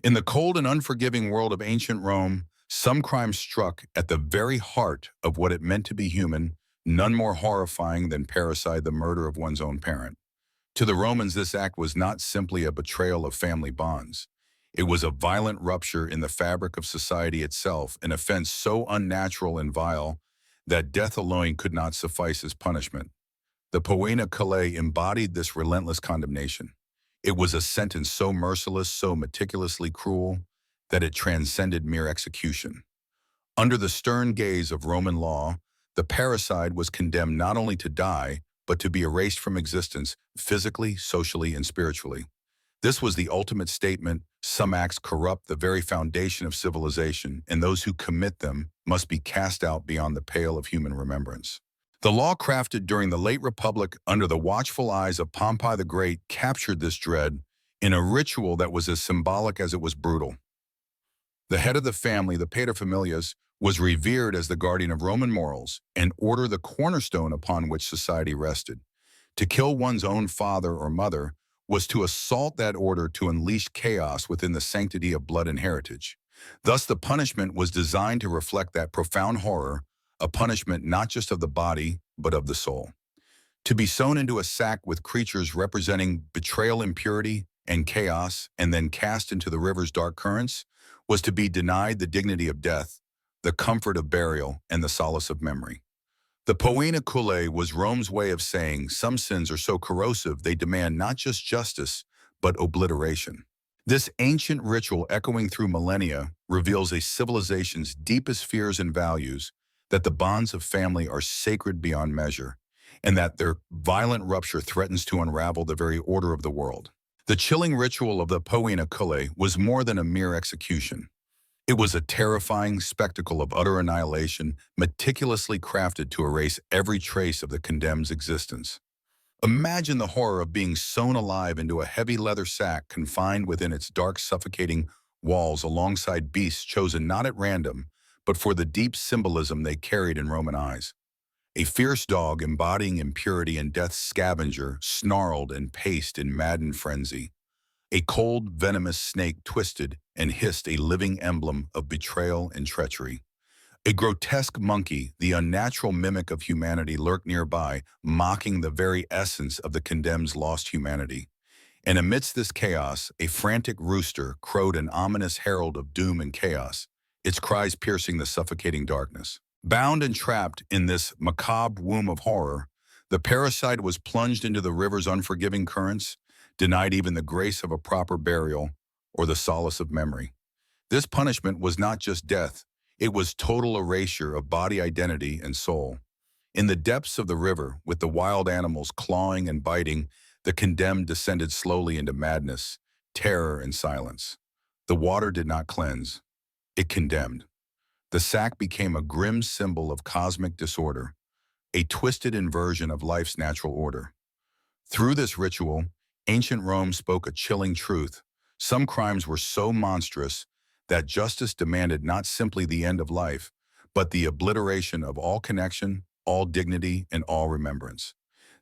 In the cold and unforgiving world of ancient Rome, some crimes struck at the very heart of what it meant to be human, none more horrifying than parricide, the murder of one's own parent. To the Romans, this act was not simply a betrayal of family bonds. It was a violent rupture in the fabric of society itself, an offense so unnatural and vile that death alone could not suffice as punishment. The Poena Cullei embodied this relentless condemnation. It was a sentence so merciless, so meticulously cruel, that it transcended mere execution. Under the stern gaze of Roman law, the parricide was condemned not only to die, but to be erased from existence physically, socially, and spiritually. This was the ultimate statement: some acts corrupt the very foundation of civilization, and those who commit them must be cast out beyond the pale of human remembrance. The law crafted during the late Republic under the watchful eyes of Pompey the Great captured this dread in a ritual that was as symbolic as it was brutal. The head of the family, the paterfamilias, was revered as the guardian of Roman morals, and order the cornerstone upon which society rested. To kill one's own father or mother was to assault that order, to unleash chaos within the sanctity of blood and heritage. Thus, the punishment was designed to reflect that profound horror, a punishment not just of the body, but of the soul. To be sewn into a sack with creatures representing betrayal, impurity, and chaos, and then cast into the river's dark currents, was to be denied the dignity of death, the comfort of burial, and the solace of memory. The Poena Cullei was Rome's way of saying some sins are so corrosive they demand not just justice, but obliteration. This ancient ritual, echoing through millennia, reveals a civilization's deepest fears and values, that the bonds of family are sacred beyond measure, and that their violent rupture threatens to unravel the very order of the world. The chilling ritual of the Poena Cullei was more than a mere execution. It was a terrifying spectacle of utter annihilation, meticulously crafted to erase every trace of the condemned's existence. Imagine the horror of being sewn alive into a heavy leather sack, confined within its dark, suffocating walls alongside beasts chosen not at random, but for the deep symbolism they carried in Roman eyes. A fierce dog embodying impurity and death's scavenger snarled and paced in maddened frenzy. A cold, venomous snake twisted and hissed, a living emblem of betrayal and treachery. A grotesque monkey, the unnatural mimic of humanity, lurked nearby, mocking the very essence of the condemned's lost humanity. And amidst this chaos, a frantic rooster crowed, an ominous herald of doom and chaos, its cries piercing the suffocating darkness. Bound and trapped in this macabre womb of horror, the parricide was plunged into the river's unforgiving currents, denied even the grace of a proper burial or the solace of memory. This punishment was not just death, it was total erasure of body identity and soul. In the depths of the river, with the wild animals clawing and biting, the condemned descended slowly into madness, terror, and silence. The water did not cleanse, it condemned. The sack became a grim symbol of cosmic disorder, a twisted inversion of life's natural order. Through this ritual, ancient Rome spoke a chilling truth. Some crimes were so monstrous that justice demanded not simply the end of life, but the obliteration of all connection, all dignity, and all remembrance.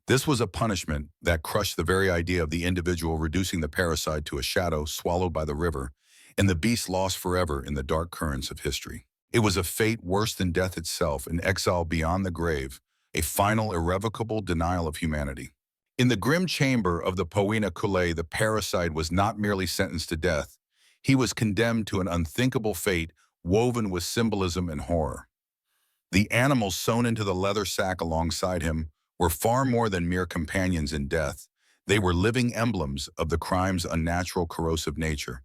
This was a punishment that crushed the very idea of the individual, reducing the parricide to a shadow swallowed by the river, and the beast lost forever in the dark currents of history. It was a fate worse than death itself, an exile beyond the grave, a final irrevocable denial of humanity. In the grim chamber of the Poena Cullei, the parricide was not merely sentenced to death. He was condemned to an unthinkable fate woven with symbolism and horror. The animals sewn into the leather sack alongside him were far more than mere companions in death. They were living emblems of the crime's unnatural, corrosive nature.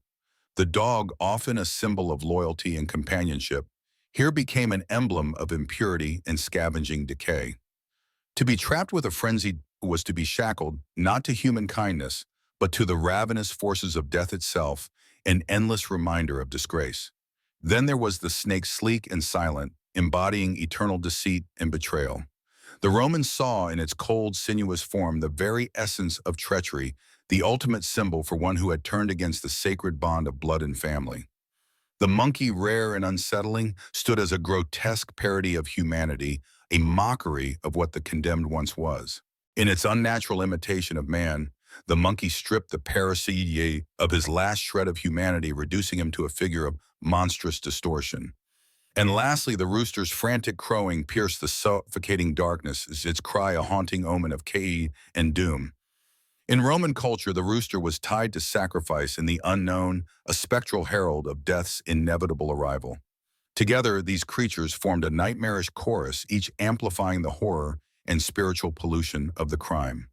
The dog, often a symbol of loyalty and companionship, here became an emblem of impurity and scavenging decay. To be trapped with a frenzied was to be shackled not to human kindness, but to the ravenous forces of death itself, an endless reminder of disgrace. Then there was the snake, sleek and silent, embodying eternal deceit and betrayal. The Romans saw in its cold, sinuous form the very essence of treachery, the ultimate symbol for one who had turned against the sacred bond of blood and family. The monkey, rare and unsettling, stood as a grotesque parody of humanity, a mockery of what the condemned once was. In its unnatural imitation of man, The monkey stripped the Parricide of his last shred of humanity, reducing him to a figure of monstrous distortion. And lastly, the rooster's frantic crowing pierced the suffocating darkness, its cry a haunting omen of chaos and doom. In Roman culture, the rooster was tied to sacrifice and the unknown, a spectral herald of death's inevitable arrival. Together, these creatures formed a nightmarish chorus, each amplifying the horror and spiritual pollution of the crime.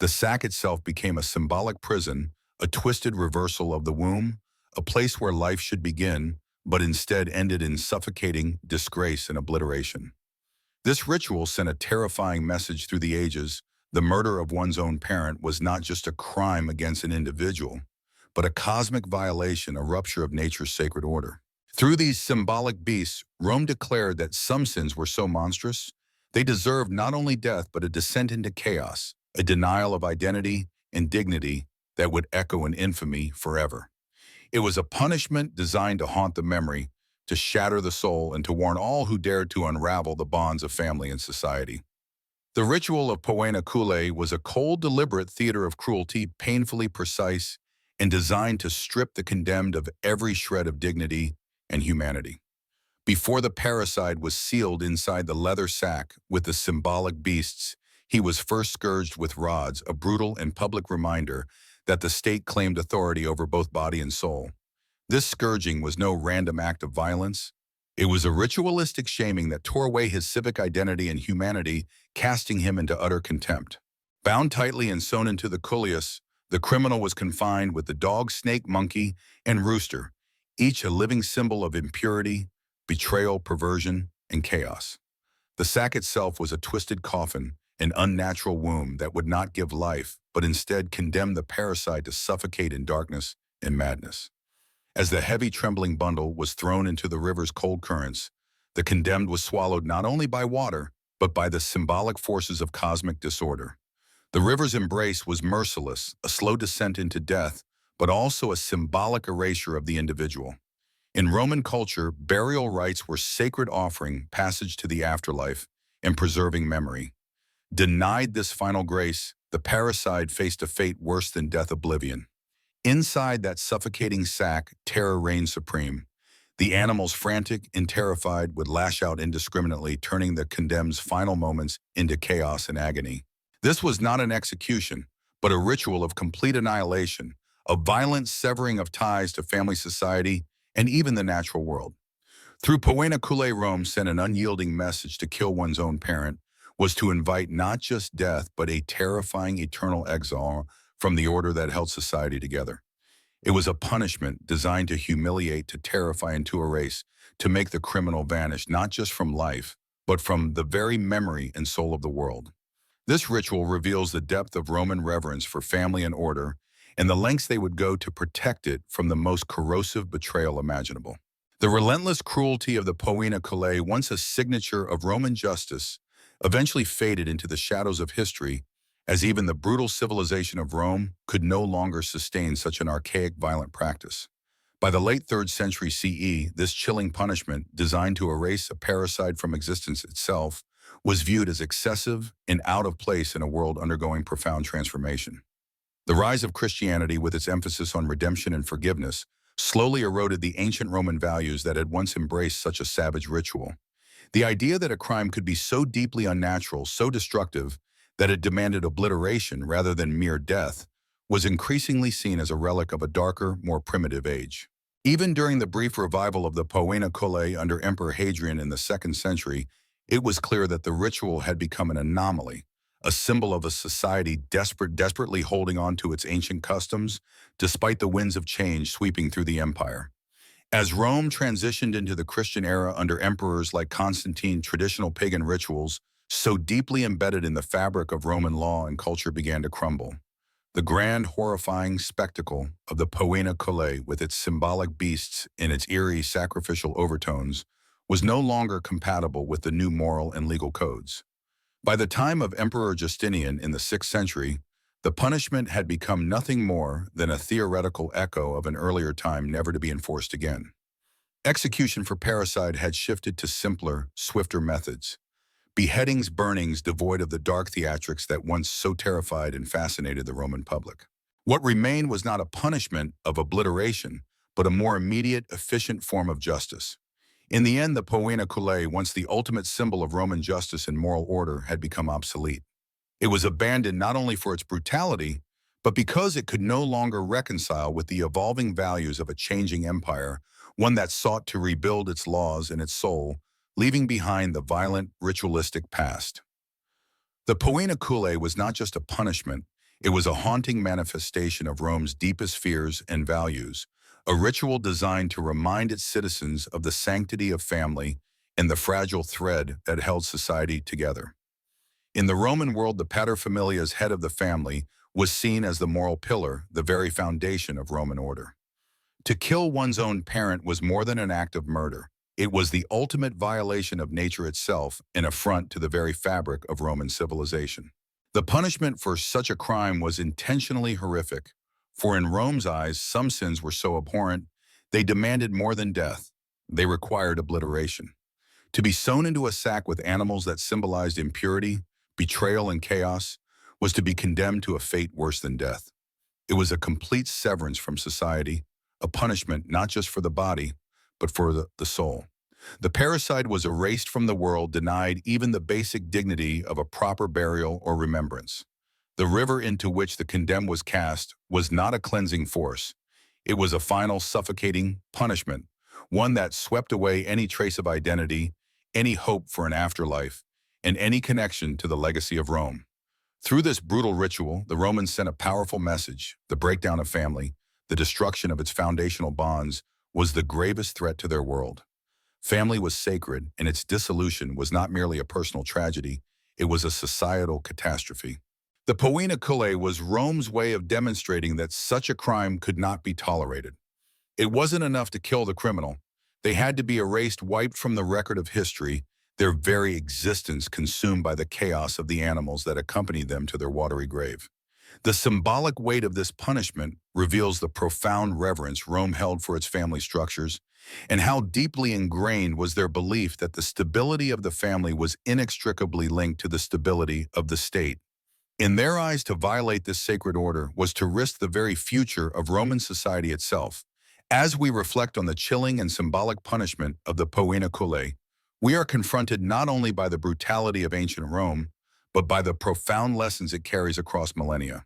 The sack itself became a symbolic prison, a twisted reversal of the womb, a place where life should begin, but instead ended in suffocating disgrace and obliteration. This ritual sent a terrifying message through the ages. The murder of one's own parent was not just a crime against an individual, but a cosmic violation, a rupture of nature's sacred order. Through these symbolic beasts, Rome declared that some sins were so monstrous, they deserved not only death but a descent into chaos, a denial of identity and dignity that would echo in infamy forever. It was a punishment designed to haunt the memory, to shatter the soul, and to warn all who dared to unravel the bonds of family and society. The ritual of Poena Cullei was a cold, deliberate theater of cruelty, painfully precise and designed to strip the condemned of every shred of dignity and humanity. Before the parricide was sealed inside the leather sack with the symbolic beasts, he was first scourged with rods, a brutal and public reminder that the state claimed authority over both body and soul. This scourging was no random act of violence. It was a ritualistic shaming that tore away his civic identity and humanity, casting him into utter contempt. Bound tightly and sewn into the culleus, the criminal was confined with the dog, snake, monkey, and rooster, each a living symbol of impurity, betrayal, perversion, and chaos. The sack itself was a twisted coffin, an unnatural womb that would not give life, but instead condemned the parricide to suffocate in darkness and madness. As the heavy, trembling bundle was thrown into the river's cold currents, the condemned was swallowed not only by water, but by the symbolic forces of cosmic disorder. The river's embrace was merciless, a slow descent into death, but also a symbolic erasure of the individual. In Roman culture, burial rites were sacred, offering passage to the afterlife and preserving memory. Denied this final grace, the parricide faced a fate worse than death, oblivion. Inside that suffocating sack, terror reigned supreme. The animals, frantic and terrified, would lash out indiscriminately, turning the condemned's final moments into chaos and agony. This was not an execution, but a ritual of complete annihilation, a violent severing of ties to family, society, and even the natural world. Through Poena Cullei, Rome sent an unyielding message: to kill one's own parent was to invite not just death, but a terrifying eternal exile from the order that held society together. It was a punishment designed to humiliate, to terrify, and to erase, to make the criminal vanish not just from life, but from the very memory and soul of the world. This ritual reveals the depth of Roman reverence for family and order, and the lengths they would go to protect it from the most corrosive betrayal imaginable. The relentless cruelty of the Poena Cullei, once a signature of Roman justice, eventually faded into the shadows of history, as even the brutal civilization of Rome could no longer sustain such an archaic, violent practice. By the late 3rd century CE, this chilling punishment, designed to erase a parricide from existence itself, was viewed as excessive and out of place in a world undergoing profound transformation. The rise of Christianity, with its emphasis on redemption and forgiveness, slowly eroded the ancient Roman values that had once embraced such a savage ritual. The idea that a crime could be so deeply unnatural, so destructive, that it demanded obliteration rather than mere death, was increasingly seen as a relic of a darker, more primitive age. Even during the brief revival of the Poena Cullei under Emperor Hadrian in the 2nd century, it was clear that the ritual had become an anomaly, a symbol of a society desperately holding on to its ancient customs, despite the winds of change sweeping through the empire. As Rome transitioned into the Christian era under emperors like Constantine, traditional pagan rituals, so deeply embedded in the fabric of Roman law and culture, began to crumble. The grand, horrifying spectacle of the Poena Cullei, with its symbolic beasts and its eerie sacrificial overtones, was no longer compatible with the new moral and legal codes. By the time of Emperor Justinian in the 6th century, the punishment had become nothing more than a theoretical echo of an earlier time, never to be enforced again. Execution for parricide had shifted to simpler, swifter methods. beheadings, burnings devoid of the dark theatrics that once so terrified and fascinated the Roman public. What remained was not a punishment of obliteration, but a more immediate, efficient form of justice. In the end, the Poena Cullei, once the ultimate symbol of Roman justice and moral order, had become obsolete. It was abandoned not only for its brutality, but because it could no longer reconcile with the evolving values of a changing empire, one that sought to rebuild its laws and its soul, leaving behind the violent, ritualistic past. The Poena Cullei was not just a punishment, it was a haunting manifestation of Rome's deepest fears and values, a ritual designed to remind its citizens of the sanctity of family and the fragile thread that held society together. In the Roman world, the paterfamilias, head of the family, was seen as the moral pillar, the very foundation of Roman order. To kill one's own parent was more than an act of murder. It was the ultimate violation of nature itself, an affront to the very fabric of Roman civilization. The punishment for such a crime was intentionally horrific, for in Rome's eyes, some sins were so abhorrent, they demanded more than death. They required obliteration. To be sewn into a sack with animals that symbolized impurity, betrayal, and chaos was to be condemned to a fate worse than death. It was a complete severance from society, a punishment not just for the body, but for the soul. The parricide was erased from the world, denied even the basic dignity of a proper burial or remembrance. The river into which the condemned was cast was not a cleansing force. It was a final suffocating punishment, one that swept away any trace of identity, any hope for an afterlife, and any connection to the legacy of Rome. Through this brutal ritual, the Romans sent a powerful message: the breakdown of family, the destruction of its foundational bonds, was the gravest threat to their world. Family was sacred, and its dissolution was not merely a personal tragedy, it was a societal catastrophe. The Poena Cullei was Rome's way of demonstrating that such a crime could not be tolerated. It wasn't enough to kill the criminal. They had to be erased, wiped from the record of history, their very existence consumed by the chaos of the animals that accompanied them to their watery grave. The symbolic weight of this punishment reveals the profound reverence Rome held for its family structures, and how deeply ingrained was their belief that the stability of the family was inextricably linked to the stability of the state. In their eyes, to violate this sacred order was to risk the very future of Roman society itself. As we reflect on the chilling and symbolic punishment of the Poena Cullei, we are confronted not only by the brutality of ancient Rome, but by the profound lessons it carries across millennia.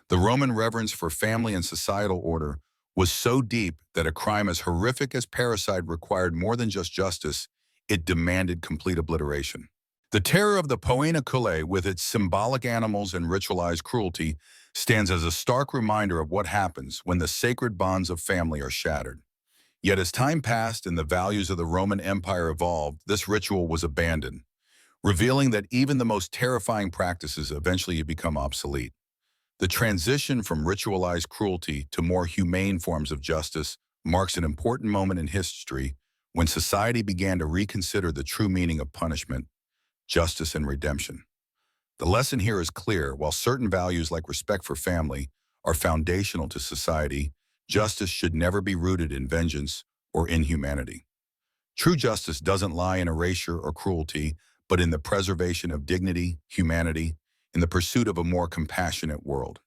The Roman reverence for family and societal order was so deep that a crime as horrific as parricide required more than just justice, it demanded complete obliteration. The terror of the Poena Cullei, with its symbolic animals and ritualized cruelty, stands as a stark reminder of what happens when the sacred bonds of family are shattered. Yet as time passed and the values of the Roman Empire evolved, this ritual was abandoned, revealing that even the most terrifying practices eventually become obsolete. The transition from ritualized cruelty to more humane forms of justice marks an important moment in history when society began to reconsider the true meaning of punishment, justice, and redemption. The lesson here is clear: while certain values like respect for family are foundational to society, justice should never be rooted in vengeance or inhumanity. True justice doesn't lie in erasure or cruelty, but in the preservation of dignity, humanity, in the pursuit of a more compassionate world.